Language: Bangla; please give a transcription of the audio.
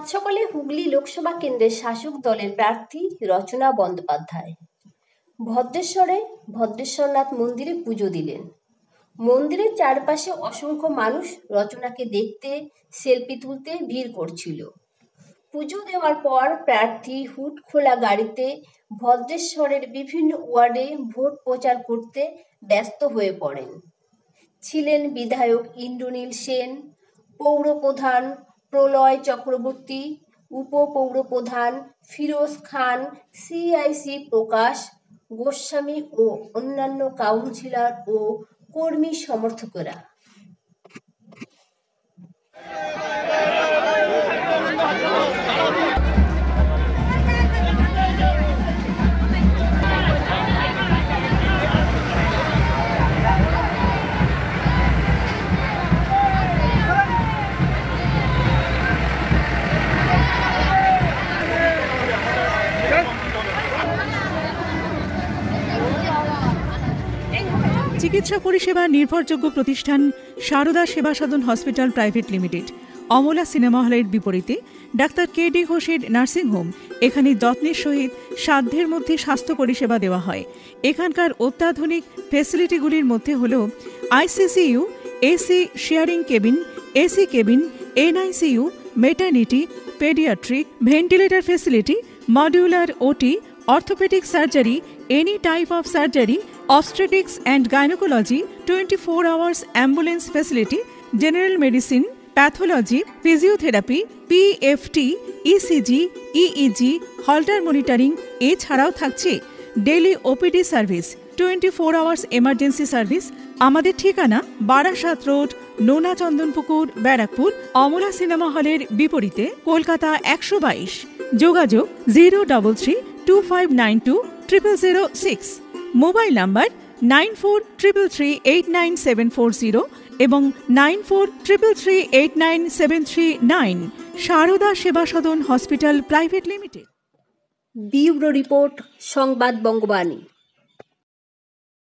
সাত সকালে হুগলি লোকসভা কেন্দ্রের শাসক দলের প্রার্থী রচনা বন্দ্যোপাধ্যায় ভদ্রেশ্বরে ভদ্রেশ্বরনাথ মন্দিরে পুজো দিলেন। মন্দিরের চারপাশে অসংখ্য মানুষ রচনাকে দেখতে, সেলফি তুলতে ভিড় করছিল। পুজো দেওয়ার পর প্রার্থী হুড খোলা গাড়িতে ভদ্রেশ্বরের বিভিন্ন ওয়ার্ডে ভোট প্রচার করতে ব্যস্ত হয়ে পড়েন। ছিলেন বিধায়ক ইন্দ্রনীল সেন, পৌরপ্রধান প্রলয় চক্রবর্তী, উপপৌরপ্রধান ফিরোজ খান, সিআইসি প্রকাশ গোস্বামী ও অন্যান্য কাউন্সিলর ও কর্মী সমর্থকেরা। চিকিৎসা পরিষেবা নির্ভরযোগ্য প্রতিষ্ঠান Sarada Seva Sadan hospital private limited, Amala cinema হলের বিপরীতে ডাক্তার কে.ডি. ঘোষের নার্সিংহোম। এখানে যত্নের সহিত সাধ্যের মধ্যে স্বাস্থ্য পরিষেবা দেওয়া হয়। এখানকার অত্যাধুনিক ফেসিলিটিগুলির মধ্যে হল ICCU, AC sharing cabin, AC cabin, NICU, maternity, paediatric, ventilator facility, modular OT, orthopedic surgery, any type of surgery, obstetrics and gynecology, 24 hours ambulance facility, general medicine, pathology, physiotherapy, PFT, ECG, EEG, Holter monitoring এছাড়াও থাকছে daily OPD service, 24 hours emergency service. আমাদের ঠিকানা বারাসাত রোড, নোনা চন্দনপুকুর, ব্যারাকপুর, অমলা সিনেমা হলের বিপরীতে, কলকাতা 122। যোগাযোগ 03325920006। মোবাইল নাম্বার 9433389740 এবং 9433389739। Sarada Seva Sadan hospital private limited. Bureau report, সংবাদ বঙ্গবাণী।